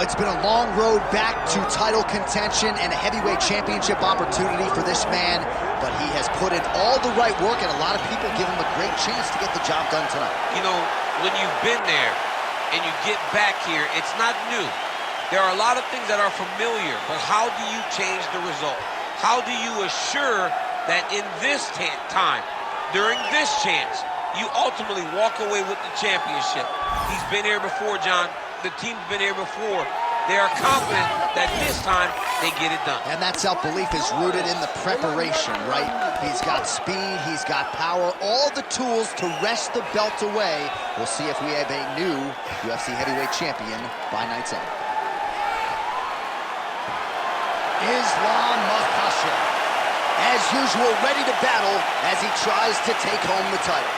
It's been a long road back to title contention and a heavyweight championship opportunity for this man, but he has put in all the right work, and a lot of people give him a great chance to get the job done tonight. You know, when you've been there and you get back here, it's not new. There are a lot of things that are familiar, but how do you change the result? How do you assure that in this time, during this chance, you ultimately walk away with the championship? He's been here before, John. The team's been here before. They are confident that this time they get it done. And that self-belief is rooted in the preparation, right? He's got speed, he's got power, all the tools to wrest the belt away. We'll see if we have a new UFC heavyweight champion by night's end. Islam Makhachev, as usual, ready to battle as he tries to take home the title.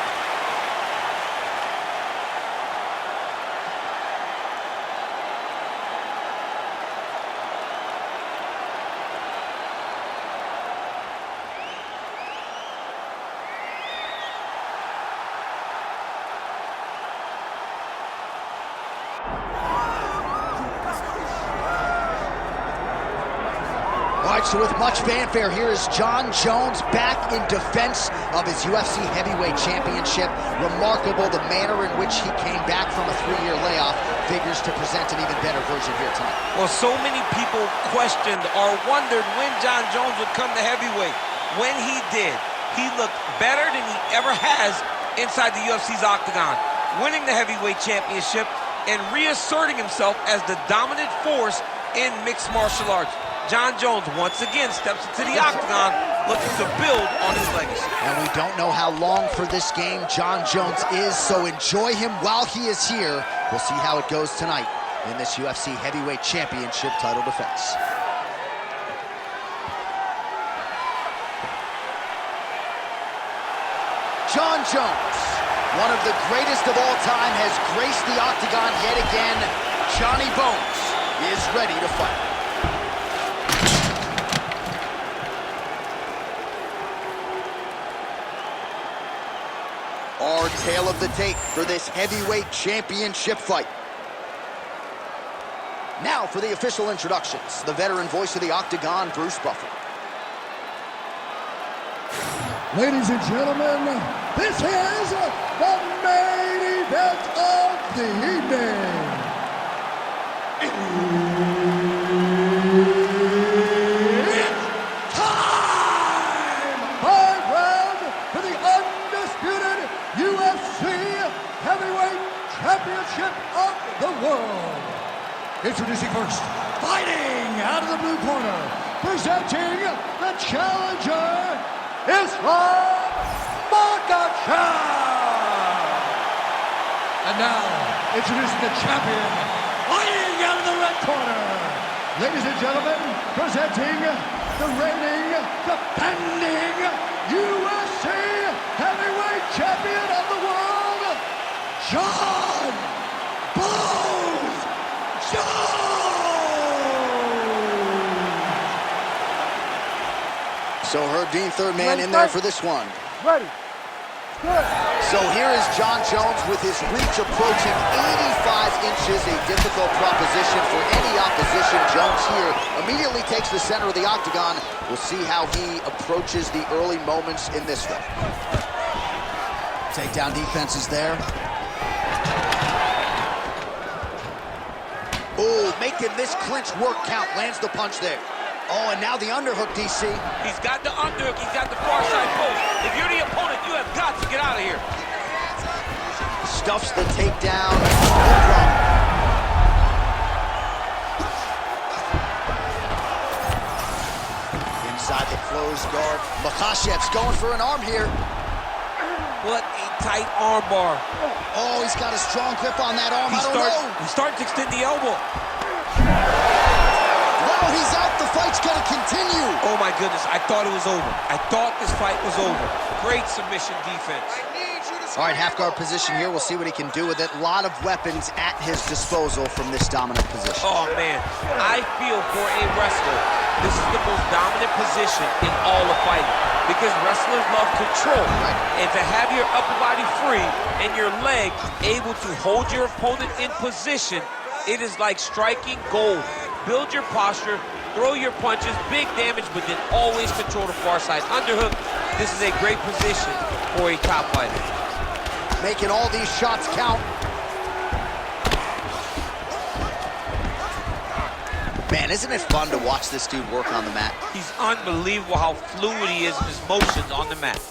All right, so with much fanfare, here is Jon Jones back in defense of his UFC heavyweight championship. Remarkable the manner in which he came back from a 3-year layoff. Figures to present an even better version here tonight. Well, so many people questioned or wondered when Jon Jones would come to heavyweight. When he did, he looked better than he ever has inside the UFC's octagon, winning the heavyweight championship and reasserting himself as the dominant force in mixed martial arts. Jon Jones once again steps into the octagon looking to build on his legacy. And we don't know how long for this game Jon Jones is, so enjoy him while he is here. We'll see how it goes tonight in this UFC heavyweight championship title defense. Jon Jones, one of the greatest of all time, has graced the octagon yet again. Johnny Bones is ready to fight. Our tale of the tape for this heavyweight championship fight. Now for the official introductions, the veteran voice of the octagon, Bruce Buffer. Ladies and gentlemen, this is the main event of the evening. It's time! 5 rounds for the undisputed UFC Heavyweight Championship of the world. Introducing first, fighting out of the blue corner, presenting the challenger, Islam Makhachev! And now, introducing the champion, fighting out of the red corner. Ladies and gentlemen, presenting the reigning, defending UFC Heavyweight Champion of the world, Jon Bones Jones! So Herb Dean, third man in there for this one. Ready. Good. So here is Jon Jones with his reach approaching 85 inches, a difficult proposition for any opposition. Jones here immediately takes the center of the octagon. We'll see how he approaches the early moments in this one. Takedown defense is there. Oh, making this clinch work count. Lands the punch there. Oh, and now the underhook, DC. He's got the underhook, he's got the far side post. If you're the opponent, you have got to get out of here. Stuffs the takedown. No problem. Inside the closed guard. Makhachev's going for an arm here. What a tight arm bar. Oh, he's got a strong grip on that arm. He's starting to extend the elbow. Oh, he's out. The fight's going to continue. Oh, my goodness. I thought it was over. I thought this fight was over. Great submission defense. All right, half guard position here. We'll see what he can do with it. A lot of weapons at his disposal from this dominant position. Oh, man. I feel for a wrestler, this is the most dominant position in all of fighting because wrestlers love control. Right. And to have your upper body free and your leg able to hold your opponent in position It is like striking gold. Build your posture, throw your punches, big damage, but then always control the far side underhook. This is a great position for a top fighter. Making all these shots count. Man, isn't it fun to watch this dude work on the mat? He's unbelievable how fluid he is in his motions on the mat.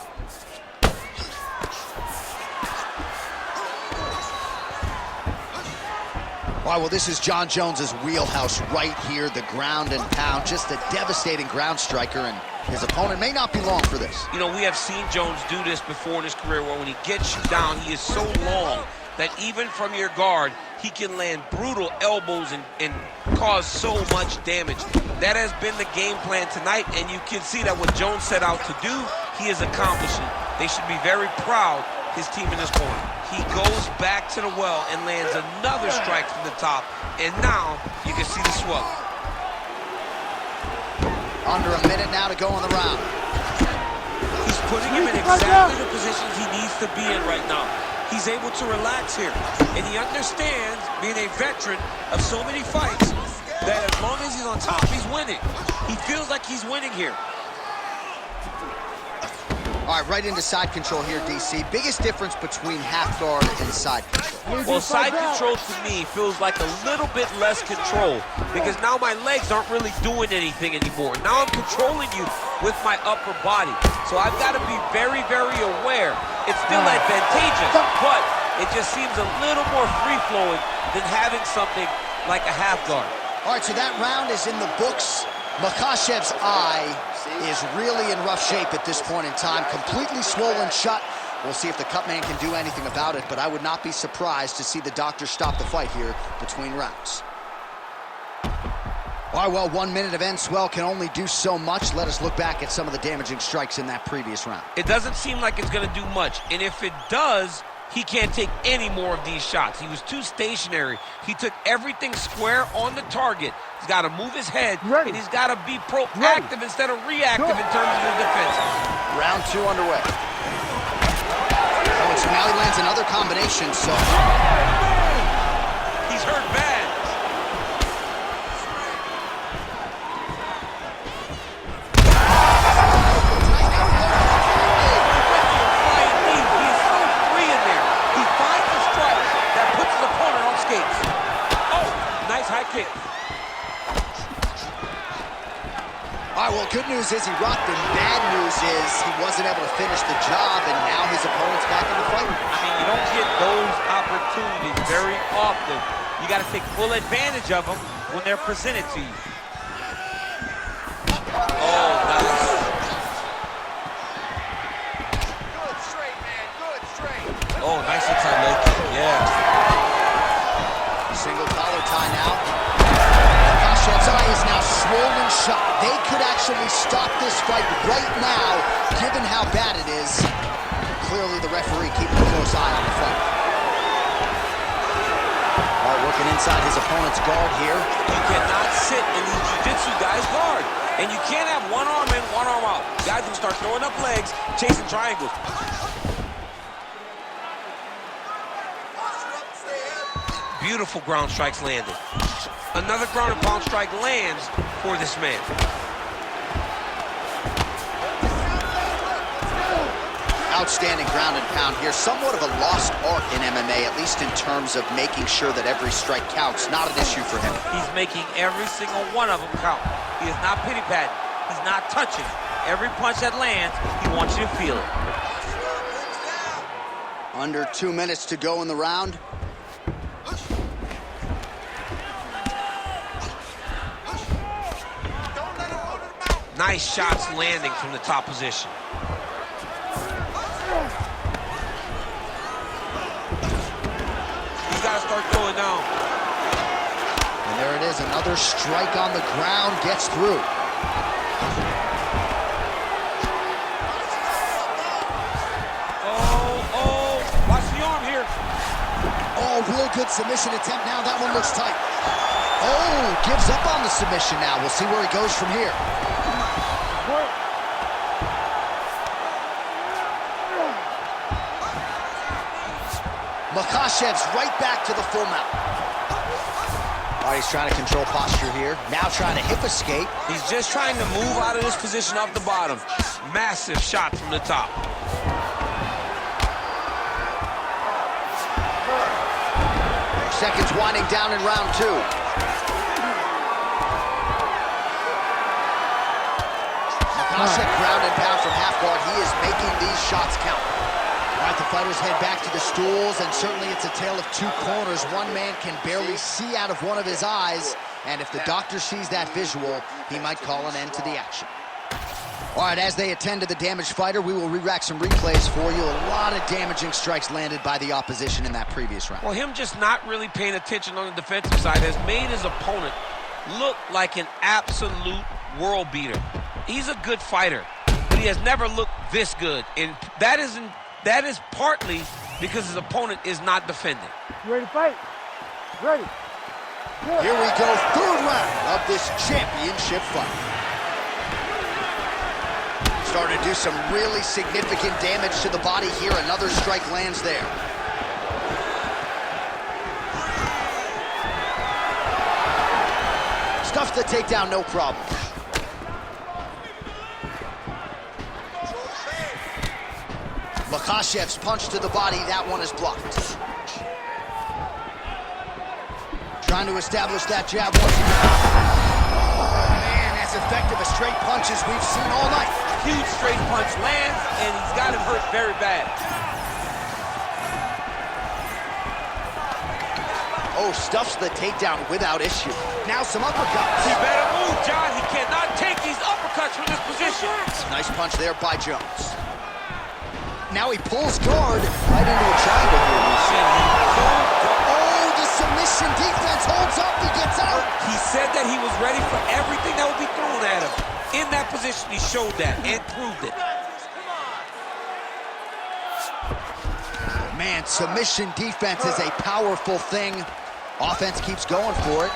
All right, well, this is Jon Jones's wheelhouse right here, the ground and pound. Just a devastating ground striker, and his opponent may not be long for this. You know, we have seen Jones do this before in his career, where when he gets you down, he is so long that even from your guard, he can land brutal elbows and cause so much damage. That has been the game plan tonight, and you can see that what Jones set out to do, he is accomplishing. They should be very proud, his team in this corner. He goes back to the well and lands another strike from the top, and now you can see the swell. Under a minute now to go in the round. He's putting him in exactly the positions he needs to be in right now. He's able to relax here, and he understands, being a veteran of so many fights, that as long as he's on top, he's winning. He feels like he's winning here. All right, right into side control here, DC. Biggest difference between half guard and side control? Well, side control to me feels like a little bit less control, because now my legs aren't really doing anything anymore. Now I'm controlling you with my upper body. So I've got to be very, very aware. It's still advantageous, but it just seems a little more free-flowing than having something like a half guard. All right, so that round is in the books. Makhachev's eye is really in rough shape at this point in time, completely swollen shut. We'll see if the cut man can do anything about it, but I would not be surprised to see the doctor stop the fight here between rounds. All right, well, 1 minute of end swell can only do so much. Let us look back at some of the damaging strikes in that previous round. It doesn't seem like it's going to do much, and if it does, he can't take any more of these shots. He was too stationary. He took everything square on the target. He's got to move his head, and he's got to be proactive instead of reactive in terms of his defense. Round 2 underway. Oh, and so now he lands another combination, so... He's hurt bad. Kick. All right, well, good news is he rocked him. Bad news is he wasn't able to finish the job, and now his opponent's back in the fight. I mean, you don't get those opportunities very often. You got to take full advantage of them when they're presented to you. Oh, nice. Good straight, man. Good straight. Oh, nice inside leg kick. Yeah. Single collar tie now. Makhachev's eye is now swollen shut. They could actually stop this fight right now, given how bad it is. Clearly the referee keeping a close eye on the fight. All right, working inside his opponent's guard here. You cannot sit in these jiu-jitsu guys' guard. And you can't have one arm in, one arm out. Guys will start throwing up legs, chasing triangles. Beautiful ground strikes landed. Another ground and pound strike lands for this man. Outstanding ground and pound here. Somewhat of a lost art in MMA, at least in terms of making sure that every strike counts. Not an issue for him. He's making every single one of them count. He is not pity-patting. He's not touching. Every punch that lands, he wants you to feel it. Under 2 minutes to go in the round. Nice shots landing from the top position. He's got to start throwing down. And there it is, another strike on the ground, gets through. Oh, watch the arm here. Oh, real good submission attempt now. That one looks tight. Oh, gives up on the submission now. We'll see where he goes from here. Makhachev's right back to the full mount. All right, he's trying to control posture here. Now trying to hip escape. He's just trying to move out of this position off the bottom. Massive shot from the top. Seconds winding down in round 2. Makhachev ground and pound from half guard. He is making these shots count. All right, the fighters head back to the stools, and certainly it's a tale of two corners. One man can barely see out of one of his eyes, and if the doctor sees that visual, he might call an end to the action. All right, as they attend to the damaged fighter, we will re-rack some replays for you. A lot of damaging strikes landed by the opposition in that previous round. Well, him just not really paying attention on the defensive side has made his opponent look like an absolute world beater. He's a good fighter, but he has never looked this good, and that is partly because his opponent is not defending. You ready to fight? Ready. Here we go, third round of this championship fight. Starting to do some really significant damage to the body here. Another strike lands there. Stuffs the takedown, no problem. Makhachev's punch to the body, that one is blocked. Trying to establish that jab once again. Man, as effective as straight punches we've seen all night. Huge straight punch lands, and he's got him hurt very bad. Oh, stuffs the takedown without issue. Now some uppercuts. He better move, John. He cannot take these uppercuts from this position. Nice punch there by Jones. Now he pulls guard right into a triangle here. Oh, the submission defense holds up. He gets out. He said that he was ready for everything that would be thrown at him. In that position, he showed that and proved it. Man, submission defense is a powerful thing. Offense keeps going for it.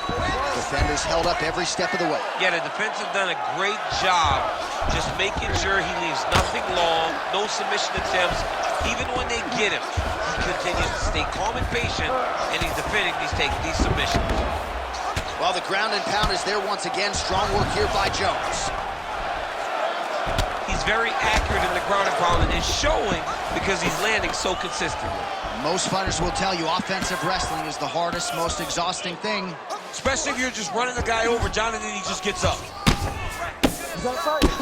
Defenders held up every step of the way. Yeah, the defense has done a great job just making sure he leaves nothing long, no submission attempts. Even when they get him, he continues to stay calm and patient, and he's defending these submissions. Well, the ground and pound is there once again. Strong work here by Jones. He's very accurate in the ground and pound, and it's showing because he's landing so consistently. Most fighters will tell you offensive wrestling is the hardest, most exhausting thing. Especially if you're just running the guy over, John, and then he just gets up.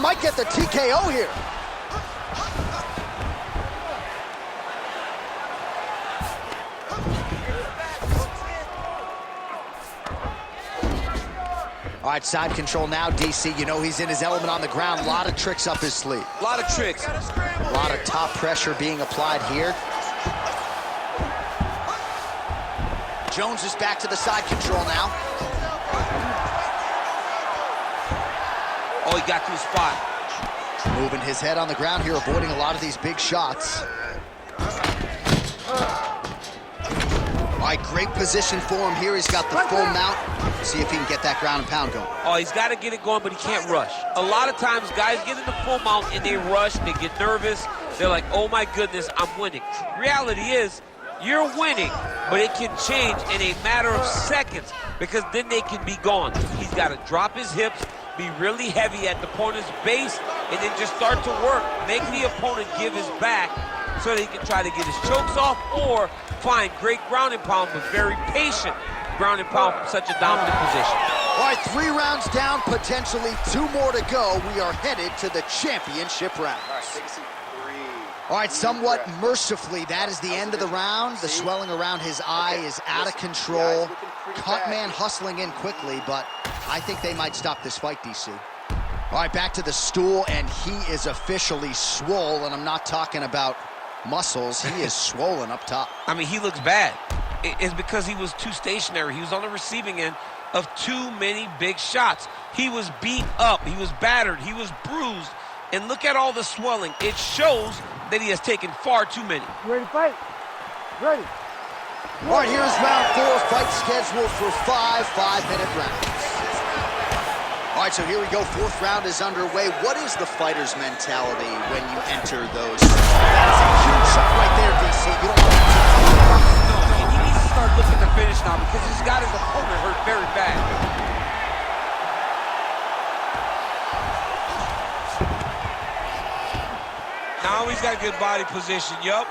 Might get the TKO here. All right, side control now, DC. You know he's in his element on the ground. A lot of tricks up his sleeve. A lot of tricks. A lot of top pressure being applied here. Jones is back to the side control now. Oh, he got to the spot. Moving his head on the ground here, avoiding a lot of these big shots. All right, great position for him here. He's got the full mount. See if he can get that ground and pound going. Oh, he's got to get it going, but he can't rush. A lot of times, guys get in the full mount and they rush, they get nervous. They're like, oh my goodness, I'm winning. Reality is, you're winning, but it can change in a matter of seconds because then they can be gone. He's got to drop his hips, be really heavy at the opponent's base, and then just start to work. Make the opponent give his back so that he can try to get his chokes off or find great ground and pound, but very patient ground and pound from such a dominant position. All right, 3 rounds down, potentially 2 more to go. We are headed to the championship round. All right, take a seat. 3. All right, somewhat mercifully, that is the end of the round. The swelling around his eye is out of control. Cut man hustling in quickly, but I think they might stop this fight, DC. All right, back to the stool, and he is officially swole, and I'm not talking about muscles. He is swollen up top. I mean, he looks bad. It's because he was too stationary. He was on the receiving end of too many big shots. He was beat up. He was battered. He was bruised. And look at all the swelling. It shows that he has taken far too many. You ready to fight? Ready. All right, here's round 4. Fight scheduled for 5 5-minute rounds. All right, so here we go. 4th round is underway. What is the fighter's mentality when you enter those? That is a huge shot right there, DC. You don't want to... No, and he needs to start looking to finish now because he's got his opponent hurt very bad. Now he's got good body position, yup.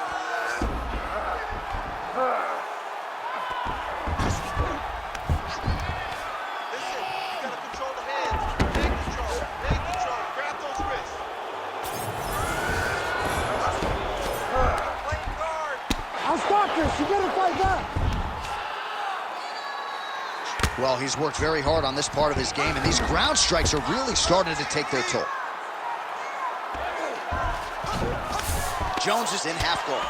She better fight back. Well, he's worked very hard on this part of his game, and these ground strikes are really starting to take their toll. Jones is in half guard.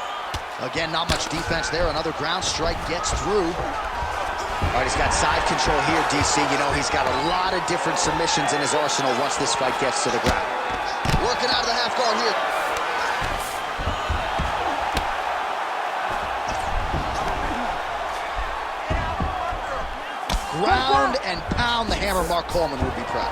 Again, not much defense there. Another ground strike gets through. All right, he's got side control here, DC. You know, he's got a lot of different submissions in his arsenal once this fight gets to the ground. Working out of the half guard here. Ground and pound, the hammer. Mark Coleman would be proud.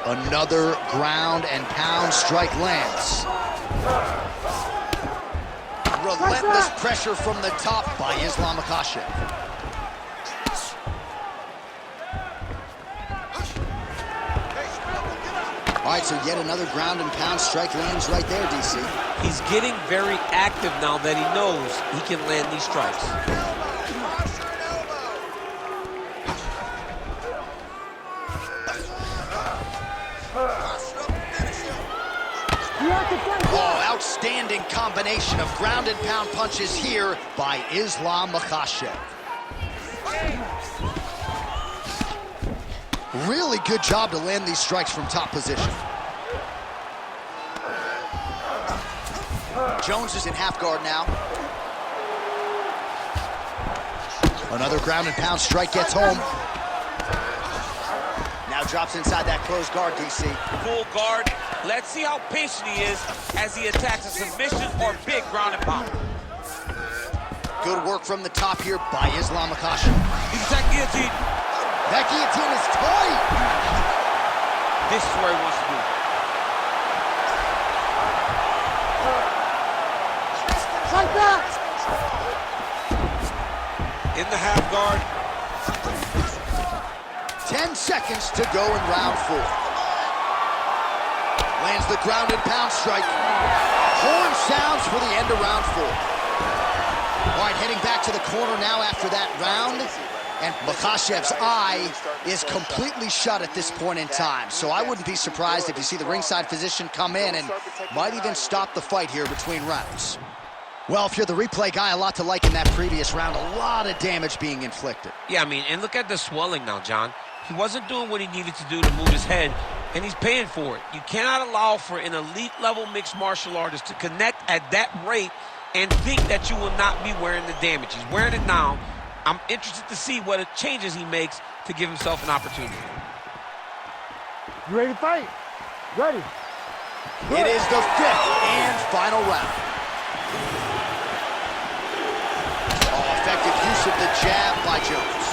Another ground and pound strike lands. Relentless pressure from the top by Islam Makhachev. All right, so yet another ground and pound strike lands right there, DC. He's getting very active now that he knows he can land these strikes. Oh, outstanding combination of ground and pound punches here by Islam Makhachev. Really good job to land these strikes from top position. Jones is in half guard now. Another ground and pound strike gets home. Now drops inside that closed guard, DC. Full guard. Let's see how patient he is as he attacks a submission or big ground and pound. Good work from the top here by Islam Makhachev. He's attacking guillotine. That guillotine is tight. This is where he wants to be. Fight back. In the half guard. 10 seconds to go in round 4. Lands the ground and pound strike. Horn sounds for the end of round 4. All right, heading back to the corner now after that round. And Makhachev's eye is completely shut at this point in time. So I wouldn't be surprised if you see the ringside physician come in and might even stop the fight here between rounds. Well, if you're the replay guy, a lot to like in that previous round. A lot of damage being inflicted. Yeah, I mean, and look at the swelling now, John. He wasn't doing what he needed to do to move his head, and he's paying for it. You cannot allow for an elite-level mixed martial artist to connect at that rate and think that you will not be wearing the damage. He's wearing it now. I'm interested to see what changes he makes to give himself an opportunity. You ready to fight? Ready. It is the 5th and final round. Oh, effective use of the jab by Jones.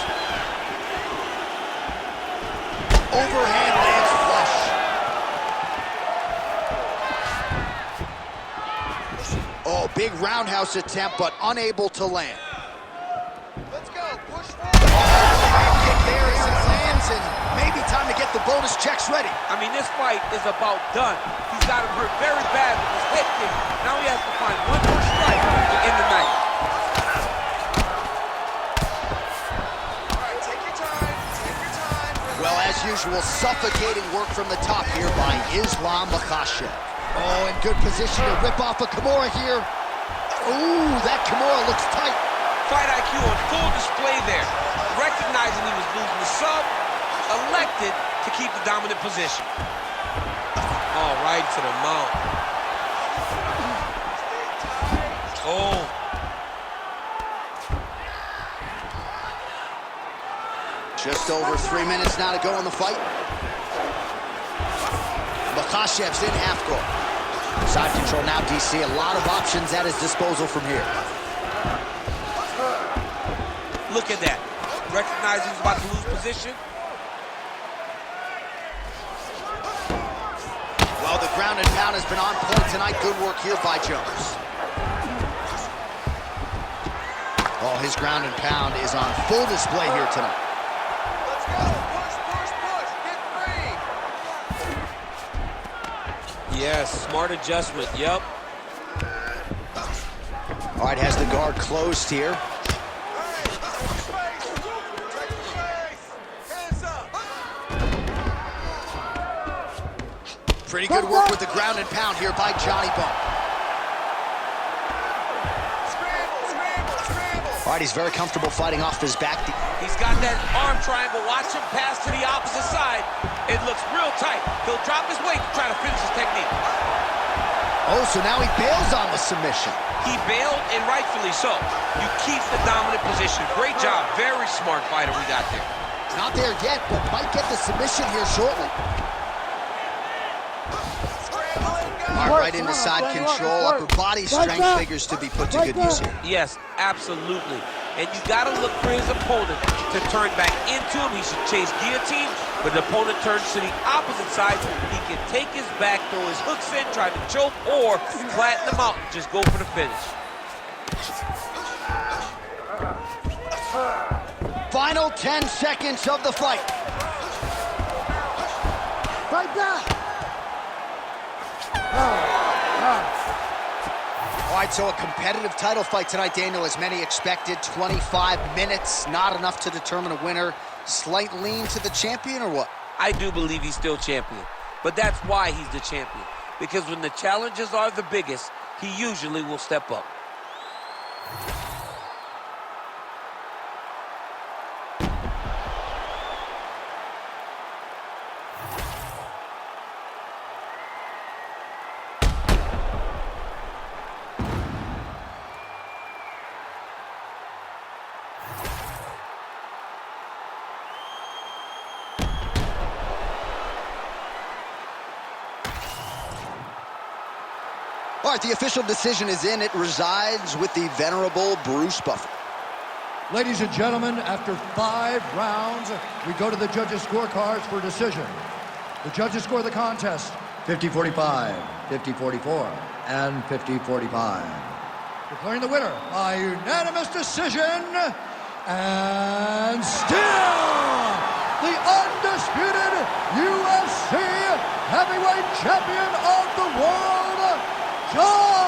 Overhand lands flush. Oh, big roundhouse attempt, but unable to land. Let's go. Push forward. Kick there as it lands, and maybe time to get the bonus checks ready. I mean, this fight is about done. He's got him hurt very bad with his head kick. Now he has to find one more strike to end the night. All right, take your time. Take your time. Well, as usual, suffocating work from the top here by Islam Makhachev. Oh, in good position to rip off a Kimura here. Ooh, that Kimura looks tight. Fight IQ on full display there. Recognizing he was losing the sub, elected to keep the dominant position. All right to the mount. Oh. Just over 3 minutes now to go in the fight. Makhachev's in half guard. Side control now, DC. A lot of options at his disposal from here. Look at that. Recognizing he's about to lose position. Well, the ground and pound has been on point tonight. Good work here by Jones. Oh, his ground and pound is on full display here tonight. Let's go. Push, push, push. Get free. Yes, smart adjustment. Yep. All right, has the guard closed here. Hey, space. Take space. Hands up. Pretty good work with the ground and pound here by Johnny Bone. Scramble, scramble, scramble. All right, he's very comfortable fighting off his back. He's got that arm triangle. Watch him pass to the opposite side. It looks real tight. He'll drop his weight to try to finish his technique. Oh, so now he bails on the submission. He bailed, and rightfully so. You keep the dominant position. Great job. Very smart fighter we got there. Not there yet, but might get the submission here shortly. All right, right into side control. Upper body strength figures to be put to good use here. Yes, absolutely. And you got to look for his opponent to turn back into him. He should chase guillotine, but the opponent turns to the opposite side. He can take his back, throw his hooks in, try to choke, or flatten him out and just go for the finish. Final 10 seconds of the fight. Fight that! All right, so a competitive title fight tonight, Daniel, as many expected. 25 minutes, not enough to determine a winner. Slight lean to the champion, or what? I do believe he's still champion, but that's why he's the champion. Because when the challenges are the biggest, he usually will step up. All right, the official decision is in. It resides with the venerable Bruce Buffer. Ladies and gentlemen, after 5 rounds, we go to the judges' scorecards for decision. The judges score the contest 50-45, 50-44, and 50-45. Declaring the winner by unanimous decision, and still the undisputed UFC heavyweight champion of the world, John